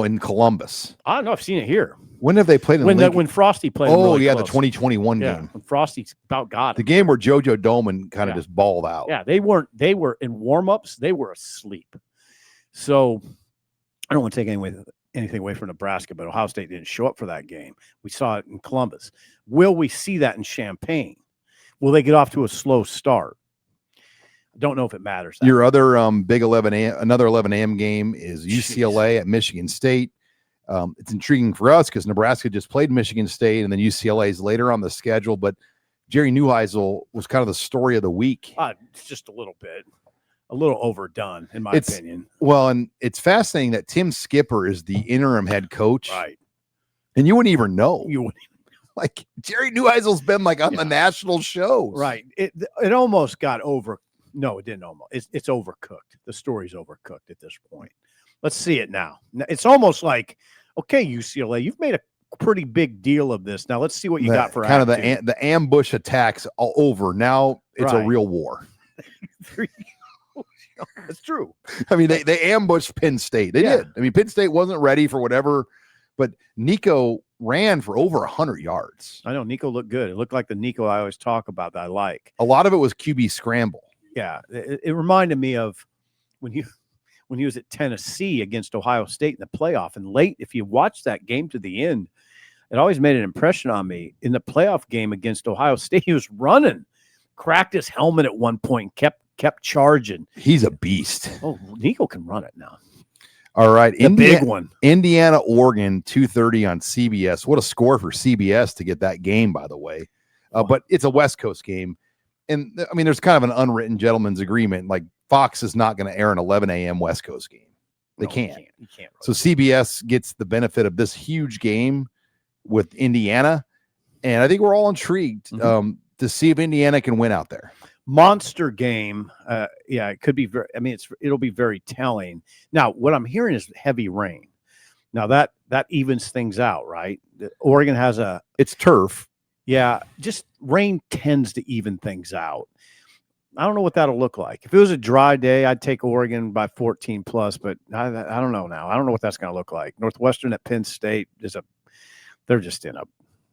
in Columbus. I don't know. I've seen it here. When have they played in Lincoln? When Frosty played. Oh, really yeah, close. the 2021 game. When Frosty about got it. The game where JoJo Doman kind of just balled out. Yeah, they were in warm-ups. They were asleep. So I don't want to take anything away from Nebraska, but Ohio State didn't show up for that game. We saw it in Columbus. Will we see that in Champaign? Will they get off to a slow start? I don't know if it matters. Your other big 11 another 11 a.m. game is UCLA at Michigan State. It's intriguing for us because Nebraska just played Michigan State, and then UCLA is later on the schedule. But Jerry Neuheisel was kind of the story of the week. It's just a little overdone, in my opinion. Well, and it's fascinating that Tim Skipper is the interim head coach. Right. And you wouldn't even know. Like, Jerry Neuheisel's been like on the national shows. Right. It almost got over. No, it didn't almost. It's overcooked. The story's overcooked at this point. Let's see it now. It's almost like, okay, UCLA, you've made a pretty big deal of this. Now let's see what you got for kind of the ambush attacks all over. Now it's a real war. That's true. I mean, they ambushed Penn State. They did. I mean, Penn State wasn't ready for whatever, but Nico ran for over 100 yards. I know Nico looked good. It looked like the Nico I always talk about that I like. A lot of it was QB scramble. Yeah, it reminded me of when he was at Tennessee against Ohio State in the playoff. And late, if you watch that game to the end, it always made an impression on me. In the playoff game against Ohio State, he was running, cracked his helmet at one point, kept kept charging. He's a beast. Oh, Nico can run it now. All right. The big one. Indiana, Oregon, 2:30 on CBS. What a score for CBS to get that game, by the way. But it's a West Coast game. And I mean, there's kind of an unwritten gentleman's agreement. Like Fox is not going to air an 11 a.m. West Coast game. They can't. You can't. So CBS gets the benefit of this huge game with Indiana. And I think we're all intrigued to see if Indiana can win out there. Monster game. Yeah, it could be very, I mean, it'll be very telling. Now, what I'm hearing is heavy rain. Now that evens things out, right? Oregon has it's turf. Yeah, just rain tends to even things out. I don't know what that'll look like. If it was a dry day, I'd take Oregon by 14 plus, but I don't know now. I don't know what that's going to look like. Northwestern at Penn State they're just in a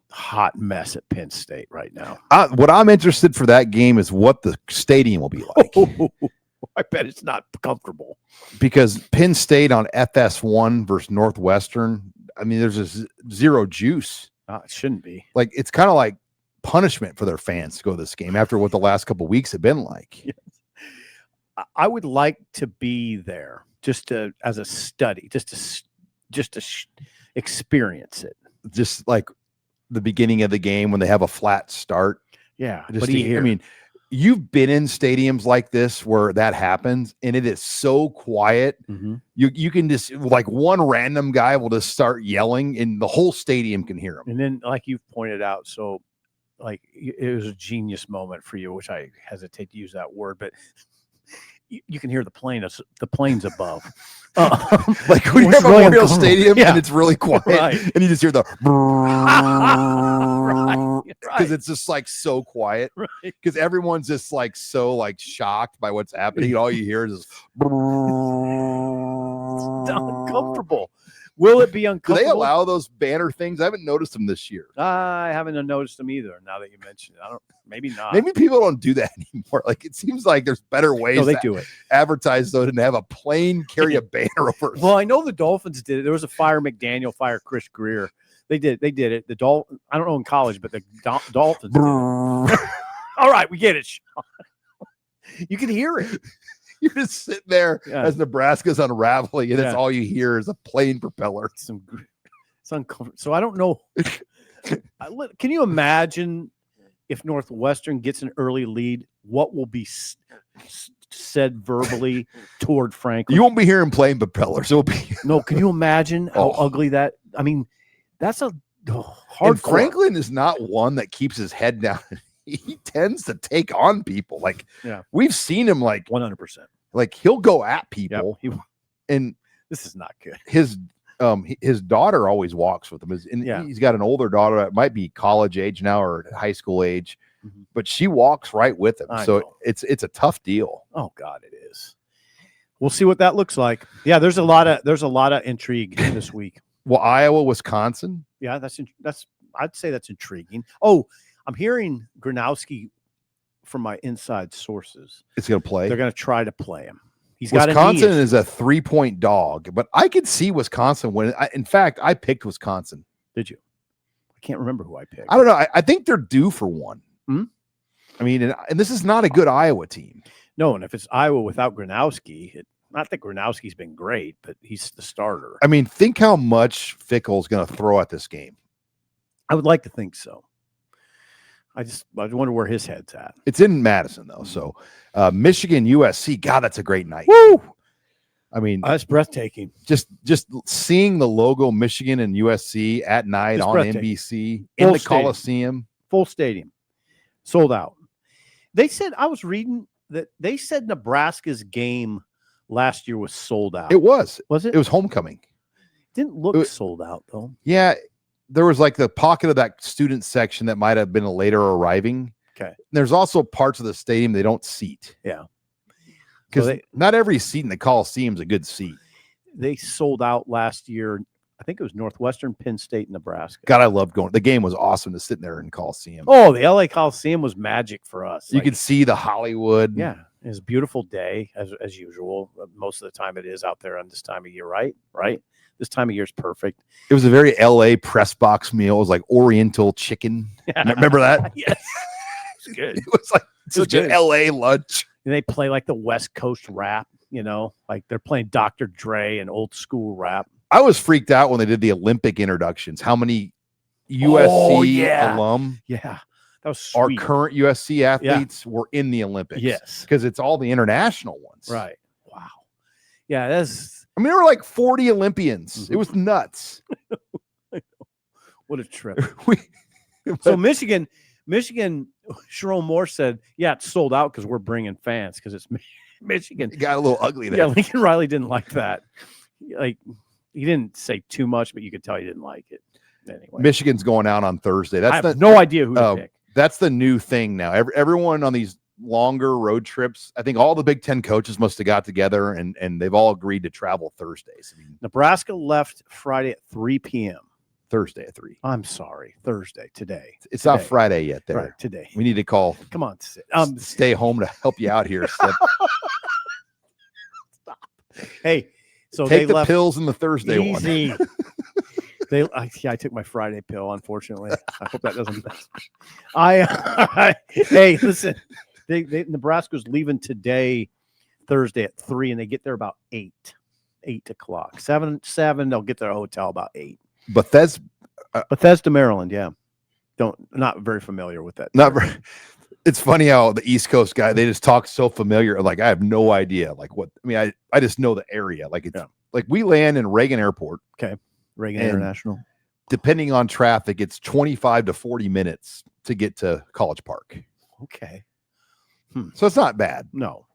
hot mess at Penn State right now. What I'm interested for that game is what the stadium will be like. I bet it's not comfortable. Because Penn State on FS1 versus Northwestern, I mean, there's just zero juice. It shouldn't be. Like, it's kind of like punishment for their fans to go to this game after what the last couple of weeks have been like. Yes. I would like to be there just as a study, just to experience it. Just like the beginning of the game when they have a flat start. Yeah. I mean, you've been in stadiums like this where that happens and it is so quiet. Mm-hmm. You can just, like, one random guy will just start yelling and the whole stadium can hear him. And then, like you've pointed out, so like it was a genius moment for you, which I hesitate to use that word, but you can hear the planes above. Like when you have a Memorial Stadium and it's really quiet, right. And you just hear the because it's just like so quiet, because right. everyone's just like so like shocked by what's happening. All you hear is uncomfortable. Will it be uncomfortable? Do they allow those banner things? I haven't noticed them this year. I haven't noticed them either. Now that you mention it, maybe not. Maybe people don't do that anymore. Like, it seems like there's better ways. No, they do it. Advertise though, than to have a plane carry a banner over. Well, I know the Dolphins did it. There was a fire McDaniel, fire Chris Greer. They did it. The I don't know in college, but the Dolphins did it. All right, we get it, Sean. You can hear it. You're just sitting there as Nebraska's unraveling, and that's all you hear is a plane propeller. It's uncomfortable. So I don't know. Can you imagine if Northwestern gets an early lead? What will be said verbally toward Franklin? You won't be hearing plane propellers. It'll be no. Can you imagine how ugly that? I mean, that's a hard. And Franklin is not one that keeps his head down. He tends to take on people. Like, we've seen him, like 100%. Like, he'll go at people. Yep. And this is not good. His daughter always walks with him. He's got an older daughter that might be college age now or high school age, but she walks right with him. It's a tough deal. Oh God, it is. We'll see what that looks like. Yeah, there's a lot of intrigue this week. Well, Iowa, Wisconsin. Yeah, I'd say that's intriguing. Oh, I'm hearing Gronowski from my inside sources. It's going to play. They're going to try to play him. Wisconsin is a 3-point dog, but I could see Wisconsin winning. In fact, I picked Wisconsin. Did you? I can't remember who I picked. I don't know. I think they're due for one. I mean, and this is not a good Iowa team. No, and if it's Iowa without Gronowski, not that Gronowski's been great, but he's the starter. I mean, think how much Fickle's going to throw at this game. I would like to think so. I wonder where his head's at. It's in Madison, though. So Michigan, USC. God, that's a great night. Woo! I mean, that's breathtaking. Just seeing the logo Michigan and USC at night on NBC in the Coliseum. Full stadium. Sold out. They said, I was reading that they said Nebraska's game last year was sold out. It was. Was it? It was homecoming. Didn't look sold out, though. Yeah. There was like the pocket of that student section that might have been a later arriving. Okay. There's also parts of the stadium they don't seat. Yeah. Because not every seat in the Coliseum is a good seat. They sold out last year. I think it was Northwestern, Penn State, Nebraska. God, I loved going. The game was awesome to sit there in Coliseum. Oh, the LA Coliseum was magic for us. You could see the Hollywood. Yeah. It was a beautiful day, as usual. Most of the time it is out there on this time of year, right? Right. This time of year is perfect. It was a very LA press box meal. It was like Oriental chicken. Remember that? Yes. It's good. It was like such an LA lunch. they play like the West Coast rap, like they're playing Dr. Dre and old school rap. I was freaked out when they did the Olympic introductions. How many USC alum that was our sweet. current USC athletes were in the Olympics? Yes, because it's all the international ones. Right. Wow. Yeah, that's. I mean, there were like 40 Olympians. It was nuts. What a trip. So Michigan, Sharon Moore said, yeah, it's sold out because we're bringing fans because it's Michigan. It got a little ugly there. Yeah, Lincoln Riley didn't like that. Like, he didn't say too much, but you could tell he didn't like it. Anyway, Michigan's going out on Thursday. I have no idea who to pick. That's the new thing now. Everyone on these longer road trips, I think all the Big Ten coaches must have got together and they've all agreed to travel Thursdays. I mean, Nebraska left Friday at 3 p.m. Thursday at 3. I'm sorry. Thursday, today. It's not Friday yet there. Right, today. We need to call. Come on. Stay home to help you out here. Stop. Hey, so take they the pills in the Thursday easy. one. I took my Friday pill, unfortunately. I hope that doesn't. Hey, listen, Nebraska's leaving today, Thursday at 3, and they get there about 8 o'clock. 7, they'll get their hotel about 8. Bethesda, Maryland, yeah. Not very familiar with that. Not very. It's funny how the East Coast guy, they just talk so familiar. Like, I have no idea. Like, what? I mean, I just know the area. Like, it's like we land in Reagan Airport. Okay. Reagan International. Depending on traffic, it's 25 to 40 minutes to get to College Park. Okay. So it's not bad. No.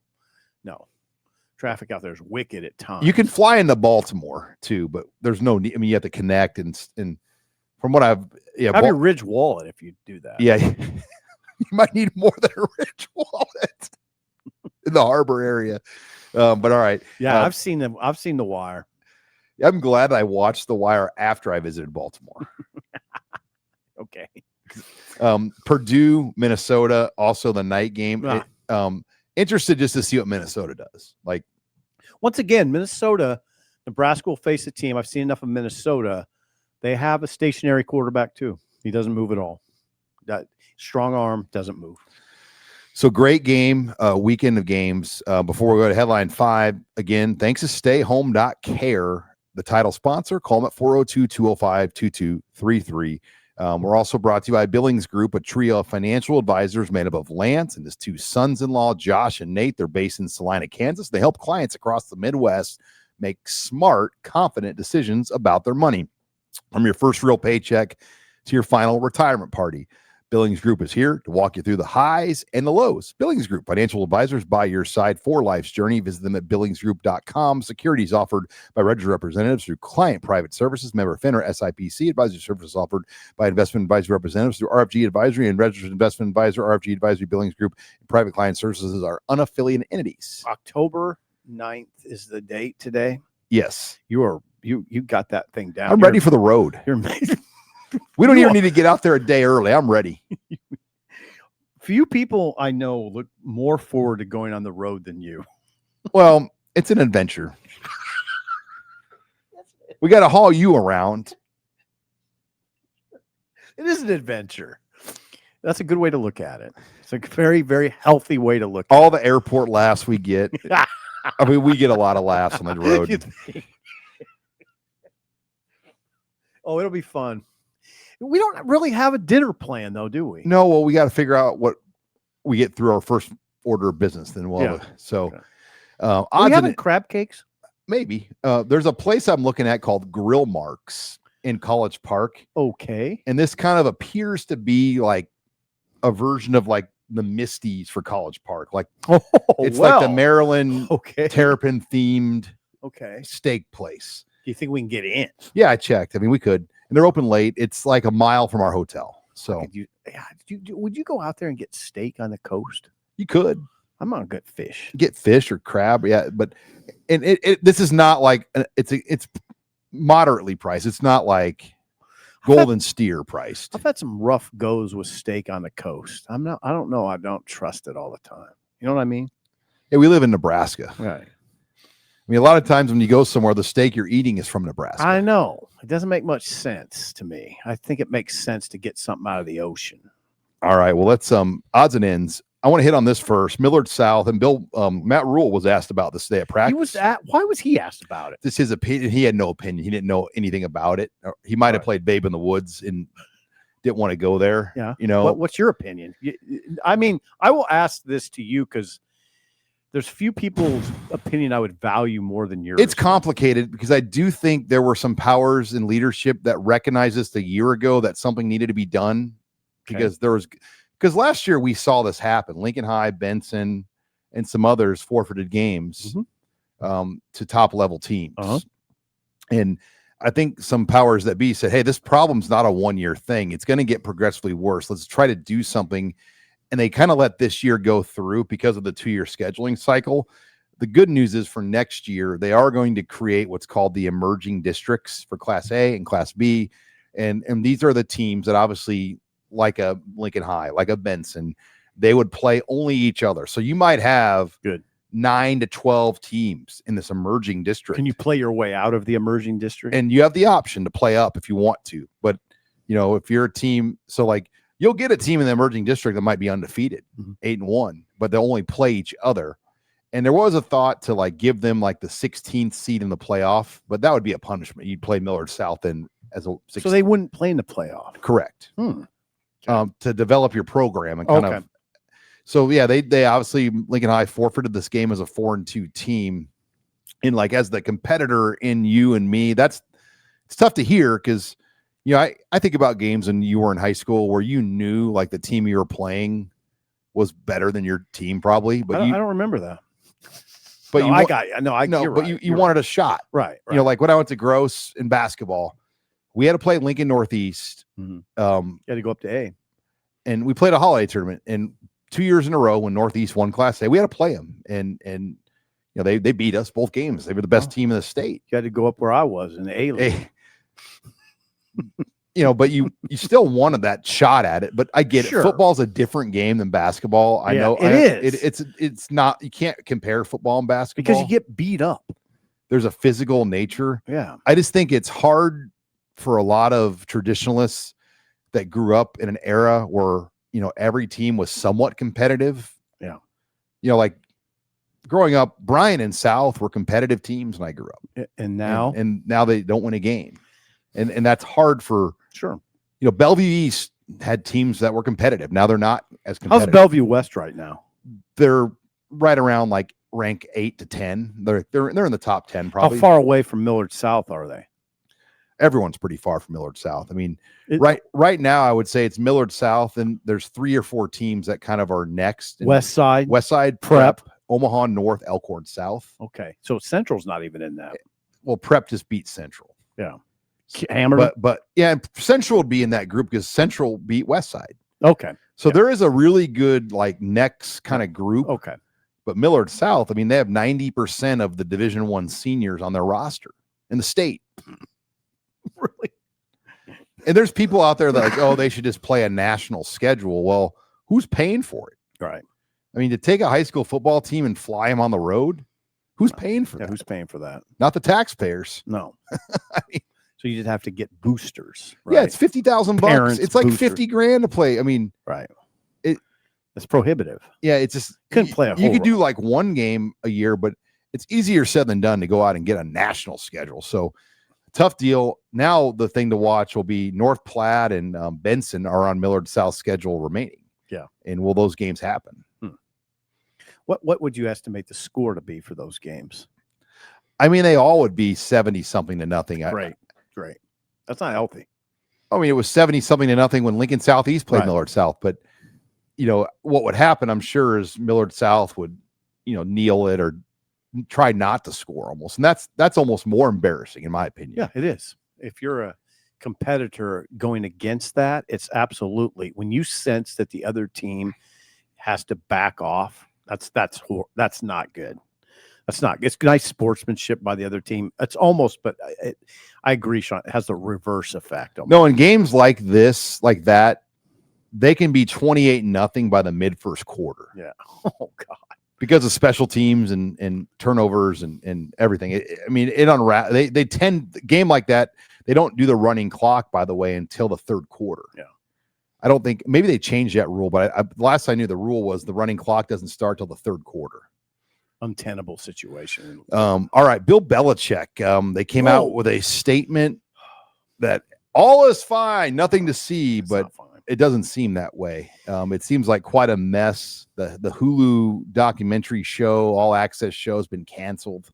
Traffic out there is wicked at times. You can fly into Baltimore too, but there's no need. I mean, you have to connect and from what have your Ridge wallet if you do that. Yeah. You might need more than a Ridge wallet in the harbor area. But all right. Yeah, I've seen them. I've seen The Wire. I'm glad I watched The Wire after I visited Baltimore. Okay. Purdue, Minnesota, also the night game. Interested just to see what Minnesota does. Like, once again, Nebraska will face a team. I've seen enough of Minnesota. They have a stationary quarterback too. He doesn't move at all. That strong arm doesn't move. So great game, weekend of games. Before we go to headline 5, again, thanks to StayHome.Care, the title sponsor. Call them at 402-205-2233. We're also brought to you by Billings Group, a trio of financial advisors made up of Lance and his 2 sons-in-law, Josh and Nate. They're based in Salina, Kansas. They help clients across the Midwest make smart, confident decisions about their money. From your first real paycheck to your final retirement party, Billings Group is here to walk you through the highs and the lows. Billings Group, financial advisors by your side for life's journey. Visit them at billingsgroup.com. Securities offered by registered representatives through Client Private Services, member FINRA, SIPC. Advisory services offered by investment advisory representatives through RFG Advisory and registered investment advisor, RFG Advisory. Billings Group and private client services are unaffiliated entities. October 9th is the date today. Yes. You got that thing down. I'm ready for the road. You're amazing. We don't even need to get out there a day early. I'm ready. Few people I know look more forward to going on the road than you. Well, it's an adventure. We got to haul you around. It is an adventure. That's a good way to look at it. It's a very, very healthy way to look at all the airport laughs we get. I mean, we get a lot of laughs on the road. Oh, it'll be fun. We don't really have a dinner plan, though, do we? No, well, we got to figure out what we get through our first order of business. Then we'll are we having crab cakes? Maybe. There's a place I'm looking at called Grill Marks in College Park. Okay. And this kind of appears to be like a version of like the Misties for College Park. Like, it's like the Maryland Terrapin themed steak place. Do you think we can get in? Yeah, I checked. I mean, we could. And they're open late. It's like a mile from our hotel. So would you go out there and get steak on the coast? You could. I'm on good fish. Get fish or crab. Yeah. But this is not like it's moderately priced. It's not like golden steer priced. I've had some rough goes with steak on the coast. I don't know. I don't trust it all the time. You know what I mean? Yeah, we live in Nebraska. Right. I mean, a lot of times when you go somewhere, the steak you're eating is from Nebraska. I know. It doesn't make much sense to me. I think it makes sense to get something out of the ocean. All right. Well, let's odds and ends. I want to hit on this first. Millard South and Matt Rule was asked about this today at practice. Why was he asked about it? This is his opinion. He had no opinion. He didn't know anything about it. He might have played Babe in the Woods and didn't want to go there. Yeah. You know, what's your opinion? I mean, I will ask this to you because there's few people's opinion I would value more than yours. It's complicated because I do think there were some powers in leadership that recognized this a year ago that something needed to be done because last year we saw this happen. Lincoln High, Benson, and some others forfeited games to top level teams. And I think some powers that be said, hey, this problem's not a 1-year thing. It's going to get progressively worse. Let's try to do something. And they kind of let this year go through because of the 2-year scheduling cycle. The good news is for next year, they are going to create what's called the emerging districts for Class A and Class B. And these are the teams that obviously, like a Lincoln High, like a Benson, they would play only each other. So you might have 9 to 12 teams in this emerging district. Can you play your way out of the emerging district? And you have the option to play up if you want to. But, you know, if you're a team, so like you'll get a team in the emerging district that might be undefeated, 8-1, but they'll only play each other. And there was a thought to like give them like the 16th seed in the playoff, but that would be a punishment. You'd play Millard South in as a 16th. So they wouldn't play in the playoff. Correct. To develop your program and kind of. So yeah, they obviously Lincoln High forfeited this game as a 4-2 team. And like as the competitor in you and me, it's tough to hear because you know I think about games when you were in high school where you knew like the team you were playing was better than your team probably, but I don't remember that. But you wanted wanted a shot, right? You know, like when I went to Gross in basketball, we had to play Lincoln Northeast. You had to go up to A, and we played a holiday tournament. And 2 years in a row, when Northeast won Class A, we had to play them, and you know they beat us both games. They were the best team in the state. You had to go up where I was in the A league. You know, but you still wanted that shot at it. But I get it. Football's a different game than basketball. I know it is. It's not. You can't compare football and basketball because you get beat up. There's a physical nature. Yeah, I just think it's hard for a lot of traditionalists that grew up in an era where, you know, every team was somewhat competitive. Yeah. You know, like growing up, Bryan and South were competitive teams when I grew up. And now? And now they don't win a game. And that's hard for, you know, Bellevue East had teams that were competitive. Now they're not as competitive. How's Bellevue West right now? They're right around like rank 8 to 10. They're in the top 10 probably. How far away from Millard South are they? Everyone's pretty far from Millard South. I mean, right now, I would say it's Millard South, and there's 3 or 4 teams that kind of are next. West Side, Prep, Omaha North, Elkhorn South. Okay, so Central's not even in that. Well, Prep just beat Central. Yeah, Hammer. But yeah, Central would be in that group because Central beat West Side. Okay, so there is a really good like next kind of group. Okay, but Millard South, I mean, they have 90% of the Division I seniors on their roster in the state. Really? And there's people out there that like, oh, they should just play a national schedule. Well, who's paying for it? Right. I mean, to take a high school football team and fly them on the road, who's paying for that? Who's paying for that? Not the taxpayers. No. I mean, so you just have to get boosters. Right? Yeah, it's $50,000. It's like boosters. $50,000 to play. I mean, right. It's prohibitive. Yeah, it's just couldn't play a whole You could do like one game a year, but it's easier said than done to go out and get a national schedule. So tough deal. Now the thing to watch will be North Platte and Benson are on Millard South schedule remaining. Yeah. And will those games happen? What would you estimate the score to be for those games? I mean, they all would be 70-something to nothing. Great. That's not healthy. I mean, it was 70-something to nothing when Lincoln Southeast played Millard South. But, you know, what would happen, I'm sure, is Millard South would, you know, kneel it or try not to score almost. And that's almost more embarrassing, in my opinion. Yeah, it is. If you're a competitor going against that, it's absolutely when you sense that the other team has to back off. That's not good. That's not. It's nice sportsmanship by the other team. It's almost, but I agree, Sean. It has the reverse effect. Almost. No, in games like this, like that, they can be 28-0 by the mid-first quarter. Yeah. Oh God. Because of special teams and turnovers and everything. They tend game like that. They don't do the running clock, by the way, until the third quarter. Yeah. I don't think maybe they changed that rule, but last I knew the rule was the running clock doesn't start till the third quarter. Untenable situation. All right, Bill Belichick. They came out with a statement that all is fine, nothing to see, but it doesn't seem that way. It seems like quite a mess. The Hulu documentary show, All Access show, has been canceled.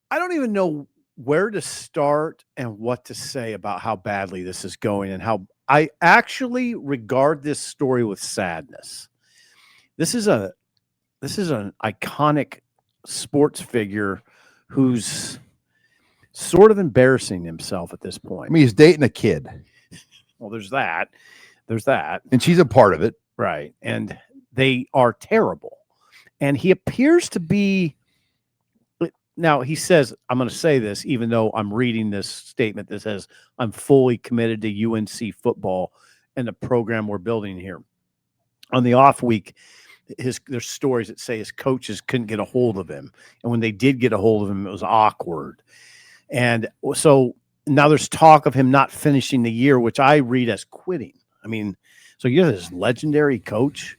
I don't even know where to start and what to say about how badly this is going and how I actually regard this story with sadness. This is an iconic sports figure who's sort of embarrassing himself at this point. I mean, he's dating a kid. Well, there's that. There's that. And she's a part of it. Right. And they are terrible. And he appears to be. Now, he says, I'm going to say this, even though I'm reading this statement that says, I'm fully committed to UNC football and the program we're building here. On the off week, there's stories that say his coaches couldn't get a hold of him. And when they did get a hold of him, it was awkward. And so now there's talk of him not finishing the year, which I read as quitting. I mean, so you're this legendary coach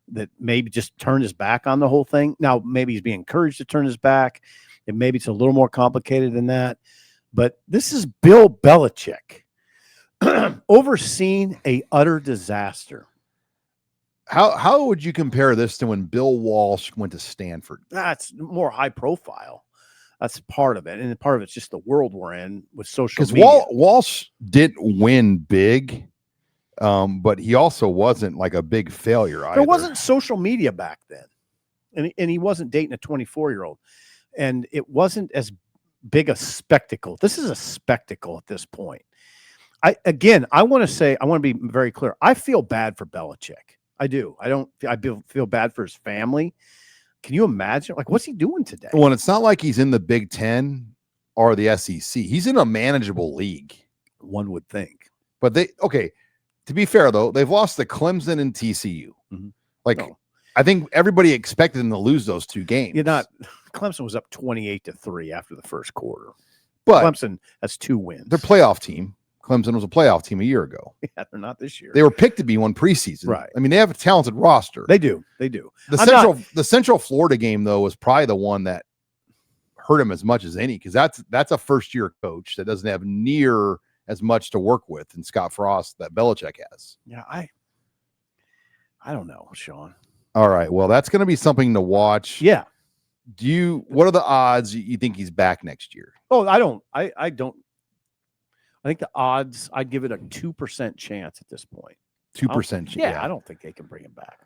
that maybe just turned his back on the whole thing. Now, maybe he's being encouraged to turn his back. And maybe it's a little more complicated than that. But this is Bill Belichick overseeing a utter disaster. How would you compare this to when Bill Walsh went to Stanford? That's more high profile. That's part of it. And part of it's just the world we're in with social media. Because Walsh didn't win big, but he also wasn't like a big failure either. There wasn't social media back then. And he wasn't dating a 24-year-old. And it wasn't as big a spectacle. This is a spectacle at this point. I want to be very clear. I feel bad for Belichick. I do. I feel bad for his family. Can you imagine? Like, what's he doing today? Well, it's not like he's in the Big Ten or the SEC. He's in a manageable league. One would think. But to be fair, though, they've lost to Clemson and TCU. Mm-hmm. I think everybody expected them to lose those two games. Clemson was up 28-3 after the first quarter. But Clemson has 2 wins. Their playoff team. Clemson was a playoff team a year ago. Yeah, they're not this year. They were picked to be one preseason. Right. I mean, they have a talented roster. They do. The Central Florida game, though, was probably the one that hurt him as much as any, because that's a first-year coach that doesn't have near as much to work with in Scott Frost that Belichick has. Yeah, I don't know, Sean. All right. Well, that's going to be something to watch. Yeah. What are the odds you think he's back next year? Oh, I don't. I think the odds, I'd give it a 2% chance at this point. 2% chance. Yeah, I don't think they can bring him back.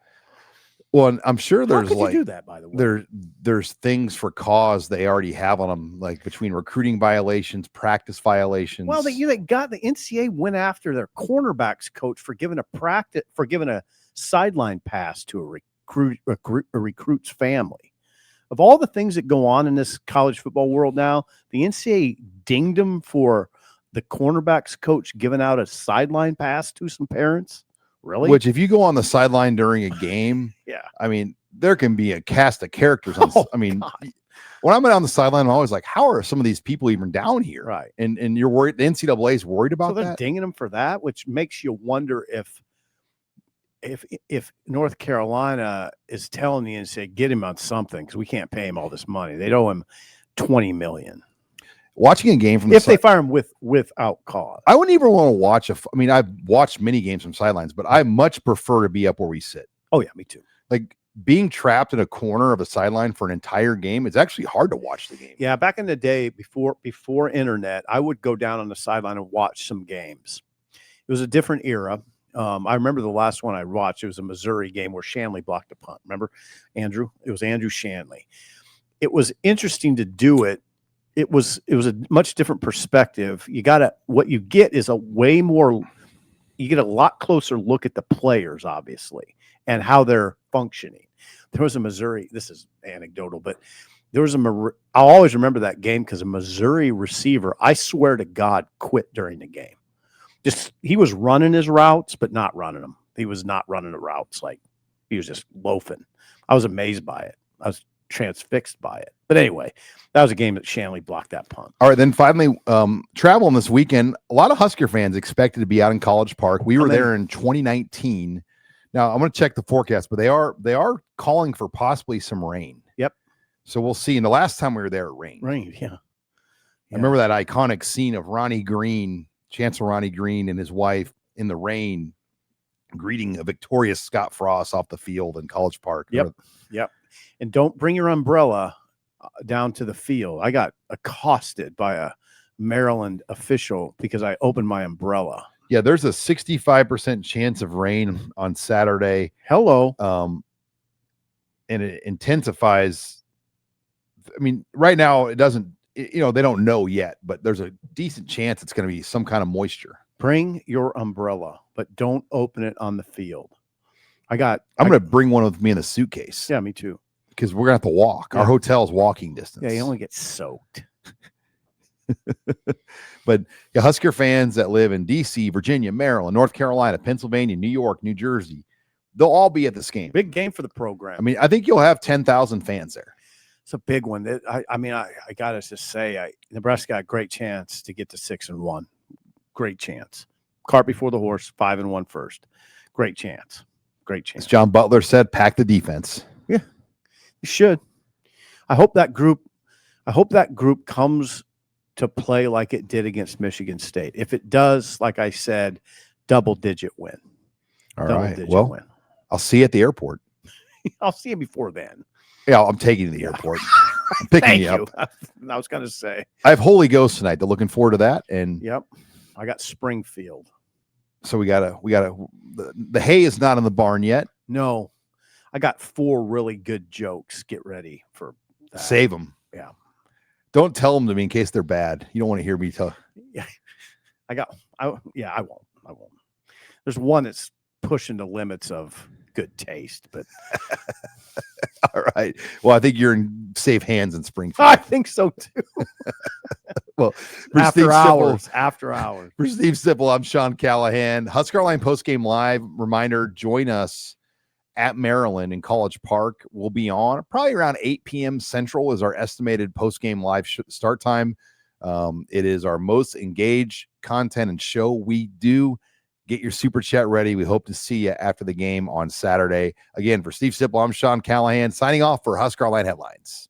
Well, I'm sure there's you do that, by the way? There's things for cause they already have on them, like between recruiting violations, practice violations. Well, the NCAA went after their cornerbacks coach for giving a sideline pass to a recruit's family. Of all the things that go on in this college football world now, the NCAA dinged him for the cornerbacks coach giving out a sideline pass to some parents. Really? Which, if you go on the sideline during a game, yeah, I mean, there can be a cast of characters. God. When I'm on the sideline, I'm always like, how are some of these people even down here? Right. And you're worried, the NCAA is worried about that? So they're that? dinging them for that, which makes you wonder if North Carolina is telling the NCAA, get him on something, because we can't pay him all this money. They'd owe him $20 million. Watching a game from if they fire him without cause, I wouldn't even want to watch I've watched many games from sidelines, but I much prefer to be up where we sit. Oh yeah, me too. Like being trapped in a corner of a sideline for an entire game, it's actually hard to watch the game. Yeah, back in the day before internet, I would go down on the sideline and watch some games. It was a different era. I remember the last one I watched. It was a Missouri game where Shanley blocked a punt. Remember, Andrew? It was Andrew Shanley. It was interesting to do it. It was a much different perspective. What you get is you get a lot closer look at the players, obviously, and how they're functioning. There was a Missouri, this is anecdotal, but there was I'll always remember that game because a Missouri receiver, I swear to God, quit during the game. He was running his routes, but not running them. He was not running the routes. Like, he was just loafing. I was amazed by it. transfixed by it. But anyway, that was a game that Shanley blocked that punt. All right, then finally, traveling this weekend. A lot of Husker fans expected to be out in College Park. We were there in 2019. Now I'm going to check the forecast, but they are calling for possibly some rain. Yep. So we'll see. And the last time we were there, it rained. Yeah. I remember that iconic scene of Ronnie Green, Chancellor Ronnie Green, and his wife in the rain, greeting a victorious Scott Frost off the field in College Park. Yep. And don't bring your umbrella down to the field. I got accosted by a Maryland official because I opened my umbrella. Yeah, there's a 65% chance of rain on Saturday. Hello. And it intensifies. I mean, right now it doesn't, they don't know yet, but there's a decent chance it's going to be some kind of moisture. Bring your umbrella, but don't open it on the field. I'm going to bring one with me in a suitcase. Yeah, me too. Because we're going to have to walk. Yeah. Our hotel's walking distance. Yeah, you only get soaked. But Husker fans that live in D.C., Virginia, Maryland, North Carolina, Pennsylvania, New York, New Jersey, they'll all be at this game. Big game for the program. I mean, I think you'll have 10,000 fans there. It's a big one. I got to just say, Nebraska got a great chance to get to 6-1. Great chance. Cart before the horse, 5-1 first. Great chance. As John Butler said, pack the defense. Yeah, you should. I hope that group comes to play like it did against Michigan State. If it does, like I said, double-digit win. All right. Well, win. I'll see you at the airport. I'll see you before then. Yeah, I'm taking you to the airport. I'm picking you up. I was going to say. I have Holy Ghost tonight. They're looking forward to that. And yep, I got Springfield. So we gotta. The hay is not in the barn yet. No, I got 4 really good jokes. Get ready for that. Save them. Yeah. Don't tell them to me in case they're bad. You don't want to hear me tell. Yeah, I won't. There's one that's pushing the limits of good taste, but all right. Well, I think you're in safe hands in Springfield. I think so too. Well, after hours. For Steve Sipple, I'm Sean Callahan. HuskerOnline postgame live. Reminder: join us at Maryland in College Park. We'll be on probably around 8 p.m. Central is our estimated postgame live start time. It is our most engaged content and show we do. Get your super chat ready. We hope to see you after the game on Saturday. Again, for Steve Sipple, I'm Sean Callahan signing off for HuskerOnline Headlines.